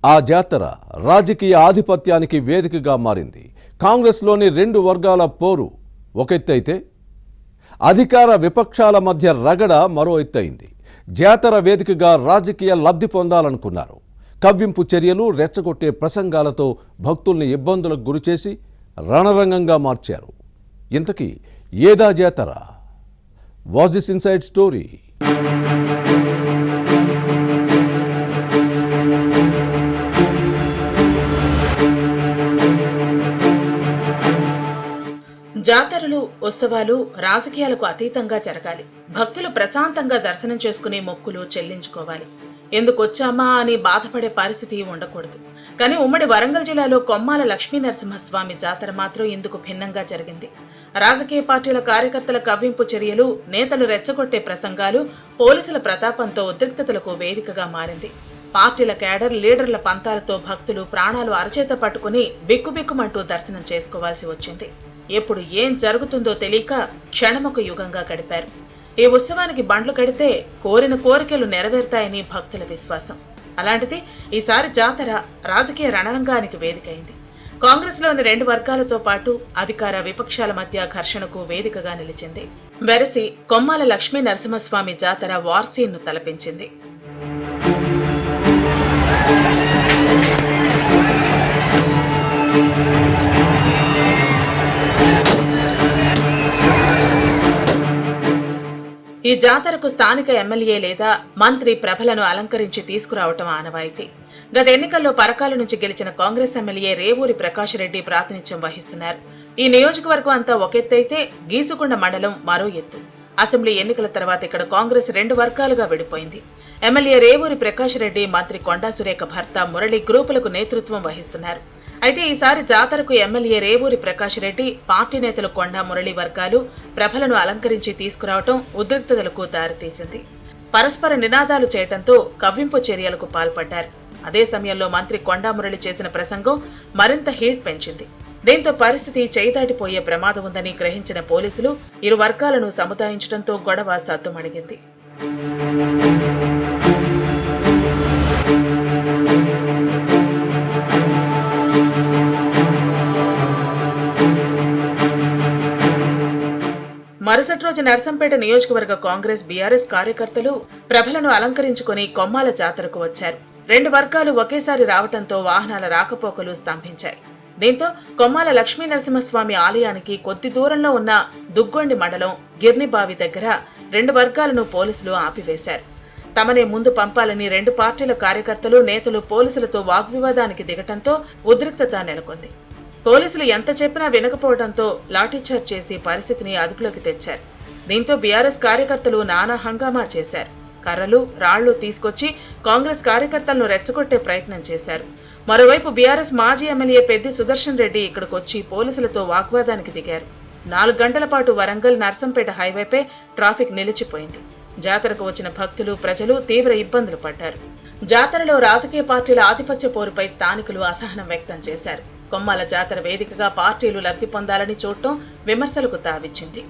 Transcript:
ఆ జాతర రాజకీయ ఆధిపత్యానికి వేదికగా మారింది. కాంగ్రెస్లోని రెండు వర్గాల పోరు ఒక ఎత్తైతే అధికార విపక్షాల మధ్య రగడ మరో ఎత్తైంది. జాతర వేదికగా రాజకీయ లబ్ధి పొందాలనుకున్నారు. కవ్వింపు చర్యలు, రెచ్చగొట్టే ప్రసంగాలతో భక్తుల్ని ఇబ్బందులకు గురిచేసి రణరంగంగా మార్చారు. ఇంతకీ ఏదా జాతర? Was this inside story? జాతరలు, ఉత్సవాలు రాజకీయాలకు అతీతంగా జరగాలి. భక్తులు ప్రశాంతంగా దర్శనం చేసుకునే మొక్కులు చెల్లించుకోవాలి. ఎందుకొచ్చామా అని బాధపడే పరిస్థితి ఉండకూడదు. కానీ ఉమ్మడి వరంగల్ జిల్లాలో కొమ్మాల లక్ష్మీ నరసింహస్వామి జాతర మాత్రం ఇందుకు భిన్నంగా జరిగింది. రాజకీయ పార్టీల కార్యకర్తల కవ్వింపు చర్యలు, నేతలు రెచ్చగొట్టే ప్రసంగాలు, పోలీసుల ప్రతాపంతో ఉద్రిక్తతలకు వేదికగా మారింది. పార్టీల క్యాడర్, లీడర్ల పంతాలతో భక్తులు ప్రాణాలు అరచేత పట్టుకుని బిక్కుబిక్కుమంటూ దర్శనం చేసుకోవాల్సి వచ్చింది. ఎప్పుడు ఏం జరుగుతుందో తెలియక క్షణమొక యుగంగా గడిపారు. ఈ ఉత్సవానికి బండ్లు కడితే కోరిన కోరికలు నెరవేరుతాయని భక్తుల విశ్వాసం. అలాంటిది ఈసారి జాతర రాజకీయ రణరంగానికి వేదికైంది. కాంగ్రెస్లోని రెండు వర్గాలతో పాటు అధికార విపక్షాల మధ్య ఘర్షణకు వేదికగా నిలిచింది. వెరసి కొమ్మాల లక్ష్మీ నరసింహస్వామి జాతర వార్ సీన్ ను తలపించింది. ఈ జాతరకు స్థానిక ఎమ్మెల్యే లేదా మంత్రి ప్రభలను అలంకరించి తీసుకురావటం ఆనవాయితీ. గత ఎన్నికల్లో పరకాల నుంచి గెలిచిన కాంగ్రెస్ ఎమ్మెల్యే రేవూరి ప్రకాష్ రెడ్డి ప్రాతినిధ్యం వహిస్తున్నారు. ఈ నియోజకవర్గం అంతా ఒకెత్తైతే గీసుకొండ మండలం మరో ఎత్తు. అసెంబ్లీ ఎన్నికల తర్వాత ఇక్కడ కాంగ్రెస్ రెండు వర్గాలుగా విడిపోయింది. ఎమ్మెల్యే రేవూరి ప్రకాష్ రెడ్డి, మంత్రి కొండా సురేఖ భర్త మురళి గ్రూపులకు నేతృత్వం వహిస్తున్నారు. అయితే ఈసారి జాతరకు ఎమ్మెల్యే రేవూరి ప్రకాష్ రెడ్డి, పార్టీ నేతలు కొండా మురళి వర్గాలు ప్రభలను అలంకరించి తీసుకురావటం ఉద్రిక్తతలకు దారితీసింది. పరస్పర నినాదాలు చేయటంతో కవ్వింపు చర్యలకు పాల్పడ్డారు. అదే సమయంలో మంత్రి కొండా మురళి చేసిన ప్రసంగం మరింత హీట్ పెంచింది. దీంతో పరిస్థితి చేయిదాటిపోయే ప్రమాదం ఉందని గ్రహించిన పోలీసులు ఇరు వర్గాలను సముదాయించడంతో గొడవ సద్దుమణిగింది. మరుసటి రోజు నర్సంపేట నియోజకవర్గ కాంగ్రెస్, బీఆర్ఎస్ కార్యకర్తలు ప్రభలను అలంకరించుకుని కొమ్మాల జాతరకు వచ్చారు. రెండు వర్గాలు ఒకేసారి రావటంతో వాహనాల రాకపోకలు స్తంభించాయి. దీంతో కొమ్మాల లక్ష్మీ నరసింహస్వామి ఆలయానికి కొద్ది దూరంలో ఉన్న దుగ్గొండి మండలం గిర్నిబావి దగ్గర రెండు వర్గాలను పోలీసులు ఆపివేశారు. తమనే ముందు పంపాలని రెండు పార్టీల కార్యకర్తలు, నేతలు పోలీసులతో వాగ్వివాదానికి దిగటంతో ఉద్రిక్తత నెలకొంది. పోలీసులు ఎంత చెప్పినా వినకపోవడంతో లాఠీచార్జ్ చేసి పరిస్థితిని అదుపులోకి తెచ్చారు. దీంతో బీఆర్ఎస్ కార్యకర్తలు నానా హంగామా చేశారు. కర్రలు, రాళ్లు తీసుకొచ్చి కాంగ్రెస్ కార్యకర్తలను రెచ్చగొట్టే ప్రయత్నం చేశారు. మరోవైపు బీఆర్ఎస్ మాజీ ఎమ్మెల్యే పెద్ది సుదర్శన్ రెడ్డి ఇక్కడికొచ్చి పోలీసులతో వాగ్వాదానికి దిగారు. 4 గంటల పాటు వరంగల్ నర్సంపేట హైవేపై ట్రాఫిక్ నిలిచిపోయింది. జాతరకు వచ్చిన భక్తులు, ప్రజలు తీవ్ర ఇబ్బందులు పడ్డారు. జాతరలో రాజకీయ పార్టీల ఆధిపత్య పోరుపై స్థానికులు అసహనం వ్యక్తం చేశారు. కొమ్మాల జాతర వేదికగా పార్టీలు లబ్ధి పొందాలని చూడటం విమర్శలకు తావిచ్చింది.